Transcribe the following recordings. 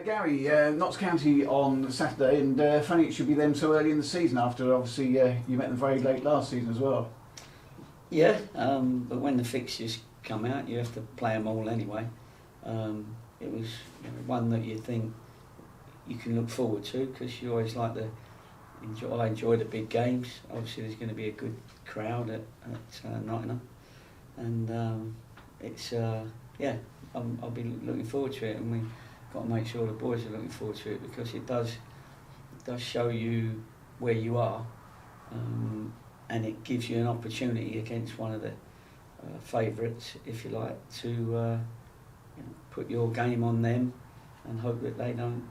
Gary, Notts County on Saturday, and funny it should be them so early in the season after obviously you met them very late last season as well. Yeah, but when the fixtures come out, you have to play them all anyway. It was one that you think you can look forward to because you always like I enjoy the big games. Obviously, there's going to be a good crowd at Nottingham, and I'll be looking forward to it, and we've got to make sure the boys are looking forward to it because it does show you where you are, and it gives you an opportunity against one of the favourites, if you like, to put your game on them and hope that they don't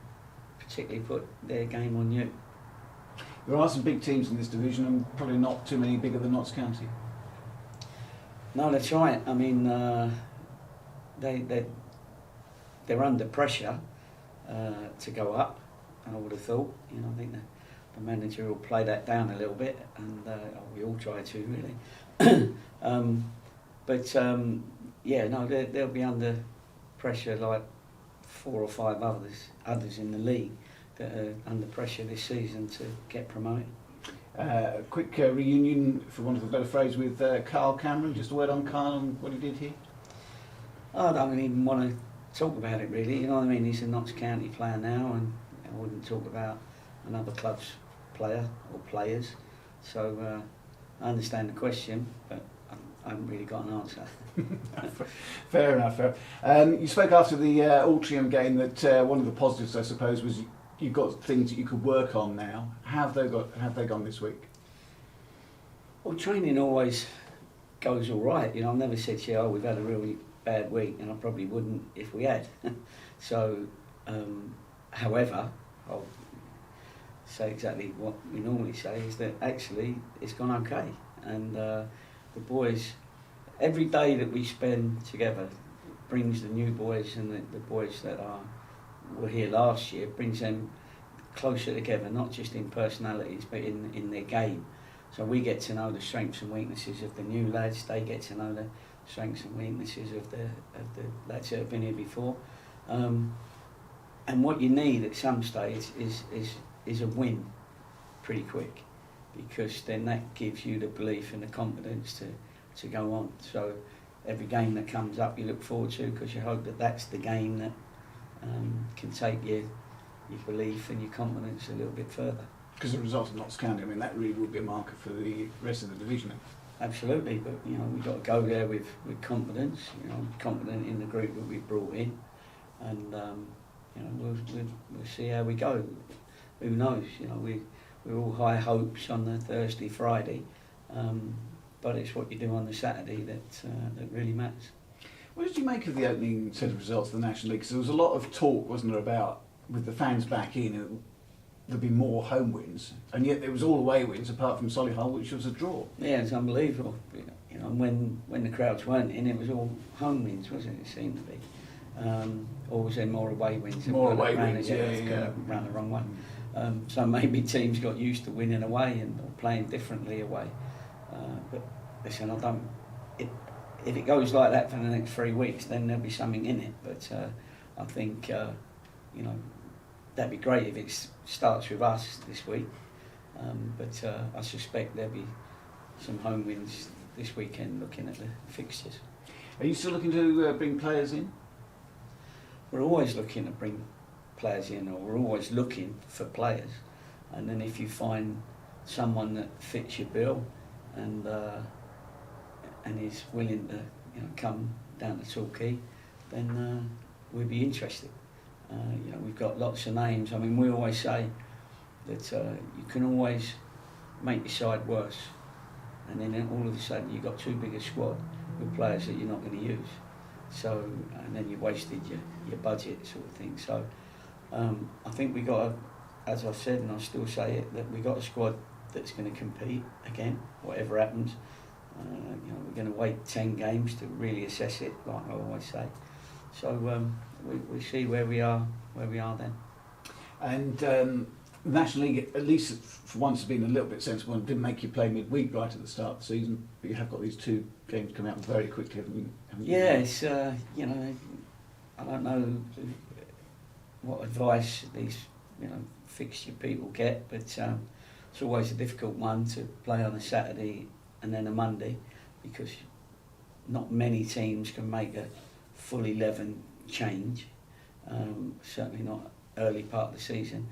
particularly put their game on you. There are some big teams in this division and probably not too many bigger than Notts County. No, that's right. I mean, they're under pressure to go up, and I would have thought, I think the manager will play that down a little bit, and we all try to really. They'll be under pressure like 4 or 5 others in the league that are under pressure this season to get promoted. A quick reunion, for want of a better phrase, with Carl Cameron. Just a word on Carl and what he did here. I don't even want to talk about it really, you know what I mean? He's a Notts County player now, and I wouldn't talk about another club's player or players. So I understand the question, but I haven't really got an answer. Fair enough. You spoke after the Altrincham game that one of the positives, I suppose, was you've got things that you could work on now. How have they gone this week? Well, training always goes all right. I've never said to you, we've had a really bad week, and I probably wouldn't if we had. So, however, I'll say exactly what we normally say, is that actually it's gone okay. And the boys, every day that we spend together brings the new boys and the boys that were here last year, brings them closer together, not just in personalities but in their game. So we get to know the strengths and weaknesses of the new lads, they get to know the strengths and weaknesses of the lads that have been here before. And what you need at some stage is a win pretty quick, because then that gives you the belief and the confidence to go on. So every game that comes up you look forward to, because you hope that that's the game that can take your belief and your confidence a little bit further. Because the result of Notts County, that really would be a marker for the rest of the division. Absolutely, but we've got to go there with confidence. Confident in the group that we've brought in, and we'll see how we go. Who knows? We're all high hopes on the Thursday, Friday, but it's what you do on the Saturday that really matters. What did you make of the opening set of results of the National League? Because there was a lot of talk, wasn't there, about with the fans back in, there'd be more home wins, and yet there was all away wins apart from Solihull, which was a draw. Yeah, it's unbelievable. When the crowds weren't in, it was all home wins, wasn't it? It seemed to be. Or was there more away wins? More away wins, yeah. Ran the wrong way. So maybe teams got used to winning away or playing differently away. But listen, if it goes like that for the next 3 weeks, then there'll be something in it. But I think that'd be great if it starts with us this week. But I suspect there'll be some home wins this weekend, looking at the fixtures. Are you still looking to bring players in? We're always looking to bring players in, or we're always looking for players. And then if you find someone that fits your bill and is willing to come down to Torquay, then we'd be interested. We've got lots of names. We always say that you can always make your side worse, and then all of a sudden you've got too big a squad with players that you're not going to use. So, and then you wasted your budget, sort of thing. So, I think we got, as I said, and I still say it, that we got a squad that's going to compete again, whatever happens. We're going to wait 10 games to really assess it, like I always say. So we see where we are then. And National League, at least for once, has been a little bit sensible and didn't make you play midweek right at the start of the season. But you have got these 2 games coming out very quickly, haven't you? Yeah, it's I don't know what advice these fixture people get, but it's always a difficult one to play on a Saturday and then a Monday, because not many teams can make a full 11 change, certainly not early part of the season.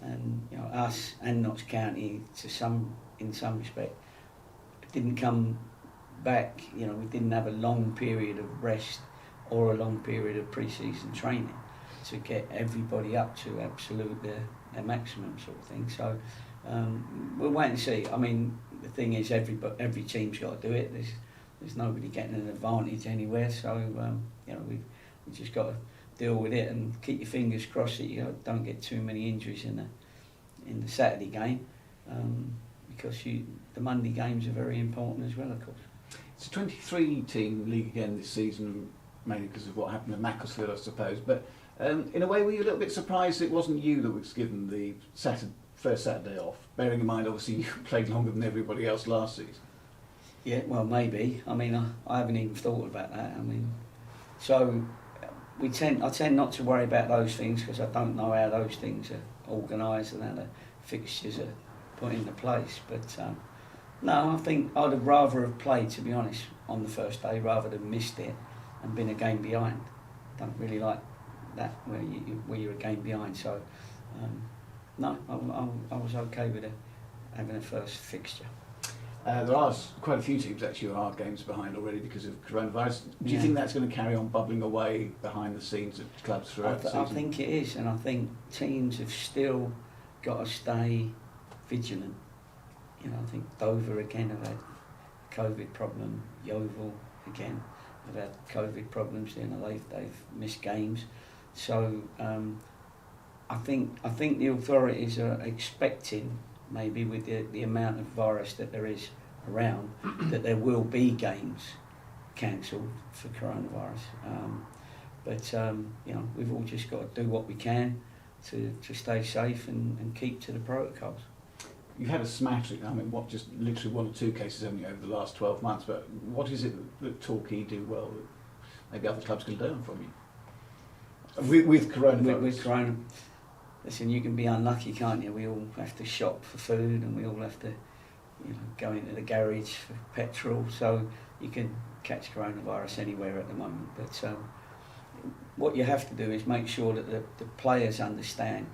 And us and Notts County, in some respect, didn't come back. We didn't have a long period of rest or a long period of pre-season training to get everybody up to their maximum sort of thing. So we'll wait and see. I mean, the thing is, every team's got to do it. There's nobody getting an advantage anywhere. So we just got to deal with it and keep your fingers crossed that you don't get too many injuries in the Saturday game, because the Monday games are very important as well, of course. It's a 23-team league again this season, mainly because of what happened at Macclesfield, I suppose. But in a way, were you a little bit surprised it wasn't you that was given the first Saturday off? Bearing in mind, obviously, you played longer than everybody else last season. Yeah, well, maybe. I mean, I haven't even thought about that. I mean, so I tend not to worry about those things, because I don't know how those things are organised and how the fixtures are put into place. But no, I think I'd have rather have played, to be honest, on the first day rather than missed it and been a game behind. Don't really like that where you're a game behind. So no, I was okay with having a first fixture. There are quite a few teams actually who are games behind already because of coronavirus. Do you think that's going to carry on bubbling away behind the scenes at clubs throughout the season? I think it is, and I think teams have still got to stay vigilant. I think Dover again have had a COVID problem. Yeovil again have had COVID problems. They've missed games. So I think the authorities are expecting, maybe with the amount of virus that there is around, that there will be games cancelled for coronavirus. But we've all just got to do what we can to stay safe and keep to the protocols. You've had a smattering, just literally 1 or 2 cases only over the last 12 months, but what is it that Torquay do well that maybe other clubs can learn from you? With coronavirus? With corona. Listen, you can be unlucky, can't you? We all have to shop for food, and we all have to go into the garage for petrol, so you can catch coronavirus anywhere at the moment. But what you have to do is make sure that the players understand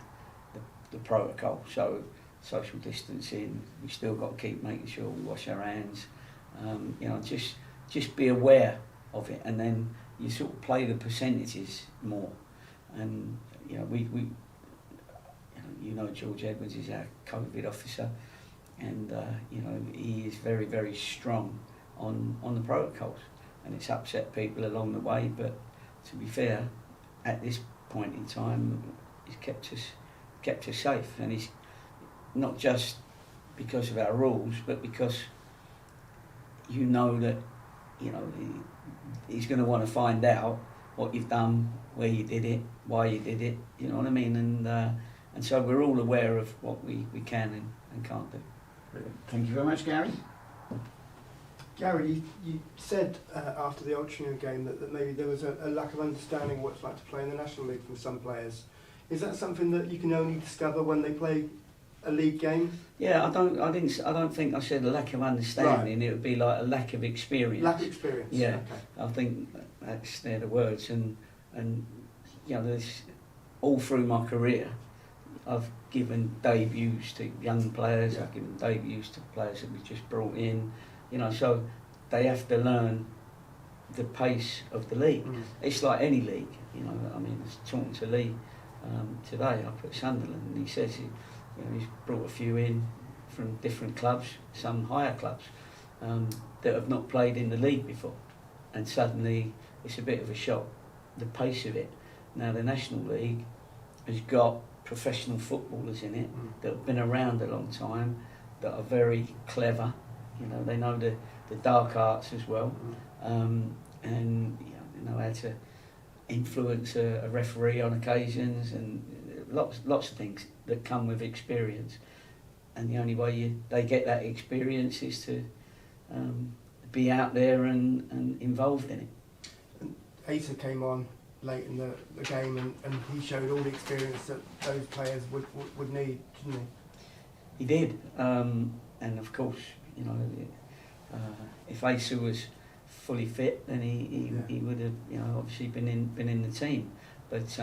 the protocol. So social distancing, we still got to keep making sure we wash our hands. Just be aware of it, and then you sort of play the percentages more. And we George Edwards is our COVID officer, and he is very, very strong on the protocols, and it's upset people along the way. But to be fair, at this point in time, he's kept us safe, and he's not just because of our rules, but because that he's going to want to find out what you've done, where you did it, why you did it. You know what I mean? And so we're all aware of what we can and can't do. Brilliant. Thank you very much, Gary. Gary, you said after the Altrincham game that maybe there was a lack of understanding what it's like to play in the National League from some players. Is that something that you can only discover when they play a league game? Yeah, I don't think I said a lack of understanding. Right. It would be like a lack of experience. Lack of experience. Yeah, okay. I think they're the words, and there's all through my career, I've given debuts to young players. Yeah. I've given debuts to players that we just brought in. So they have to learn the pace of the league. Mm. It's like any league. I was talking to Lee today up at Sunderland, and he says he's brought a few in from different clubs, some higher clubs, that have not played in the league before, and suddenly it's a bit of a shock, the pace of it. Now the National League has got professional footballers in it that have been around a long time, that are very clever. They know the dark arts as well, and they know how to influence a referee on occasions, and lots of things that come with experience. And the only way they get that experience is to be out there and involved in it. And Asa came on late in the game, and he showed all the experience that those players would need, didn't he? He did, and of course, you know, if Asa was fully fit, then he would have, you know, obviously been in the team. But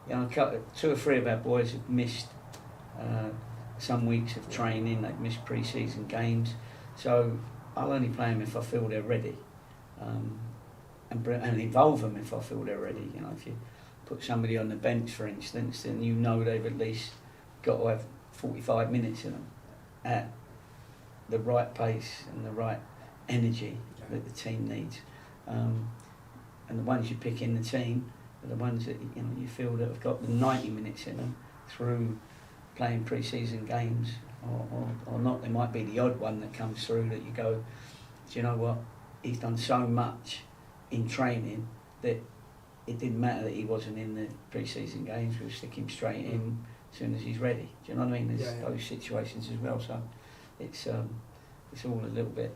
you know, 2 or 3 of our boys have missed some weeks of training. They've missed pre-season games, so I'll only play them if I feel they're ready, and involve them if I feel they're ready. You know, if you put somebody on the bench, for instance, then you know they've at least got to have 45 minutes in them at the right pace and the right energy that the team needs. And the ones you pick in the team are the ones that, you know, you feel that have got the 90 minutes in them through playing pre-season games or not. There might be the odd one that comes through that you go, do you know what, he's done so much in training that it didn't matter that he wasn't in the pre-season games, we'll stick him straight in as soon as he's ready. Do you know what I mean? There's those situations as well, so it's all a little bit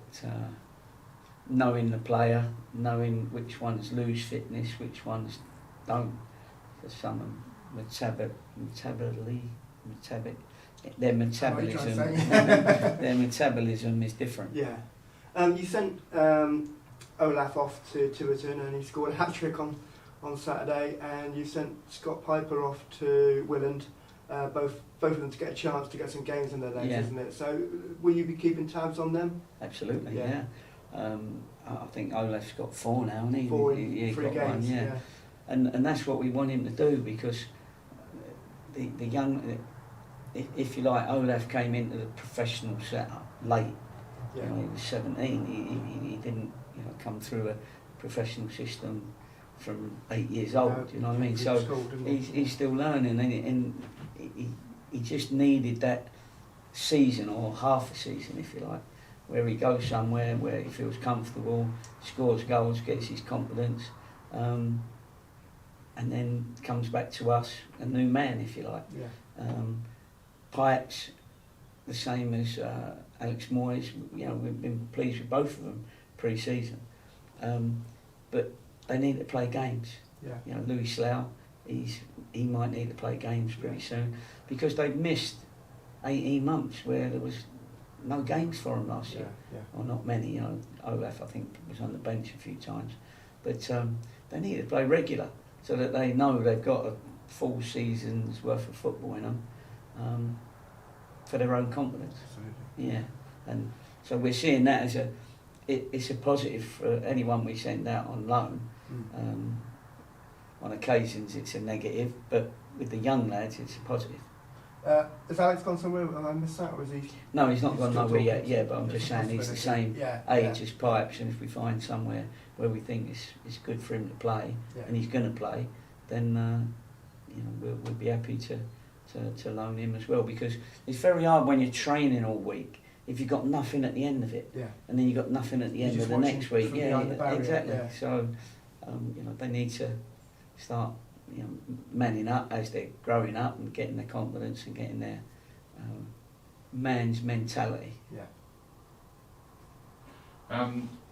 knowing the player, knowing which ones lose fitness, which ones don't. Because some of them their metabolism their metabolism is different. Yeah. You sent Olaf off to Tiverton and he scored a hat-trick on Saturday, and you sent Scott Piper off to Willand, both of them to get a chance to get some games in their legs, isn't it? So will you be keeping tabs on them? Absolutely, yeah. I think Olaf's got 4 now, hasn't he? 4 in 3 got games, one, yeah. And that's what we want him to do, because the young, if you like, Olaf came into the professional setup late. Yeah. You know, he was 17. He didn't, you know, come through a professional system from 8 years old. No, you know what I mean? So he's still learning, and he just needed that season, or half a season, if you like, where he goes somewhere where he feels comfortable, scores goals, gets his confidence, and then comes back to us a new man, if you like. Yeah. Pipes, the same as Alex Moyes. You know, we've been pleased with both of them pre-season, but they need to play games. Yeah. You know, Louis Slough, he might need to play games pretty soon, because they've missed 18 months where there was no games for them last year, or not many. You know, Olaf, I think, was on the bench a few times, but they need to play regular so that they know they've got a full season's worth of football in them, for their own confidence. Absolutely. Yeah, and so we're seeing that as it's a positive for anyone we send out on loan. On occasions it's a negative, but with the young lads it's a positive. Has Alex gone somewhere? Have I missed that, or is he? No, he's not gone still nowhere yet. talking? Yeah, but I'm just saying he's the same age as Pipes, and if we find somewhere where we think it's good for him to play, and he's going to play, then you know, we'll be happy to loan him as well, because it's very hard when you're training all week if you've got nothing at the end of it, and then you've got nothing at the end of the next week. Yeah, exactly. Yeah. So you know, they need to start, you know, manning up as they're growing up and getting their confidence and getting their man's mentality. Yeah.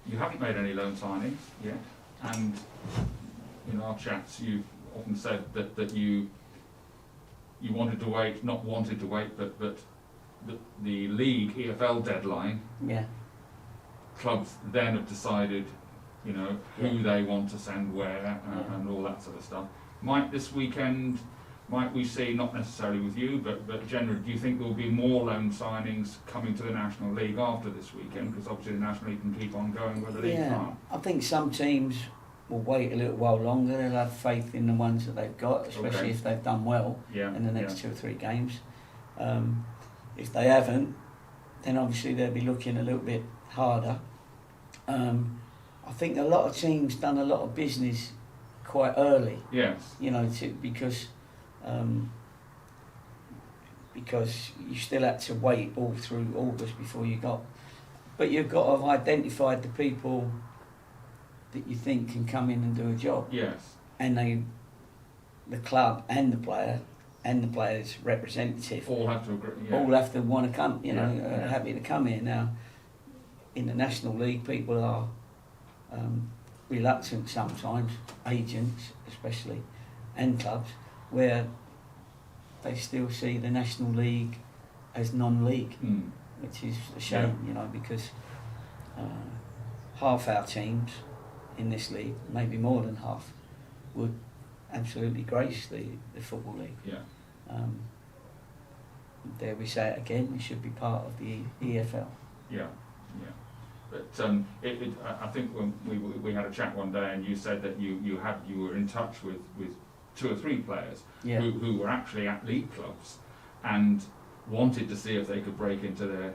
You haven't made any loan signings yet, and in our chats you've often said that you wanted to wait, not wanted to wait, but the league EFL deadline. Yeah. Clubs then have decided, you know, who they want to send where and all that sort of stuff. Might this weekend, might we see, not necessarily with you, but generally, do you think there will be more loan signings coming to the National League after this weekend? Because obviously the National League can keep on going where the league can't. I think some teams will wait a little while longer. They'll have faith in the ones that they've got, especially if they've done well in the next 2 or 3 games. If they haven't, then obviously they'll be looking a little bit harder. I think a lot of teams done a lot of business quite early. Yes. You know, because you still had to wait all through August before you got. But you've got to have identified the people that you think can come in and do a job. Yes. And the club and the player and the player's representative all have to agree. Yeah. All have to want to come. You know, happy to come here. Now, in the National League, people are reluctant sometimes, agents especially, and clubs, where they still see the National League as non-league, which is a shame, you know, because half our teams in this league, maybe more than half, would absolutely grace the Football League. Yeah. There we say it again, we should be part of the EFL. Yeah, yeah. But I think when we had a chat one day, and you said that you were in touch with 2 or 3 players who were actually at league clubs and wanted to see if they could break into their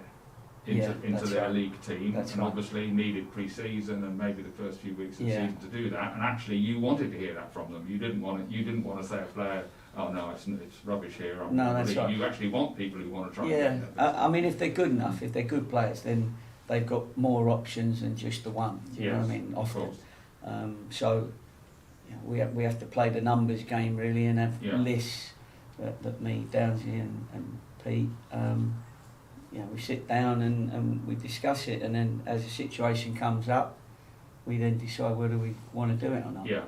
right. league team, That's and right. obviously needed pre-season and maybe the first few weeks of the Yeah. season to do that. And actually, you wanted to hear that from them. You didn't want to say a player, "Oh no, it's rubbish here." No, that's right. You actually want people who want to try. Yeah, and get there. I mean, if they're good enough, if they're good players, then they've got more options than just the one. Do you know what I mean? Of Often. course. So you know, we have to play the numbers game really, and have Yeah. lists that me, Downsy and Pete, you know, we sit down and we discuss it, and then as a situation comes up, we then decide whether we want to do it or not. Yeah.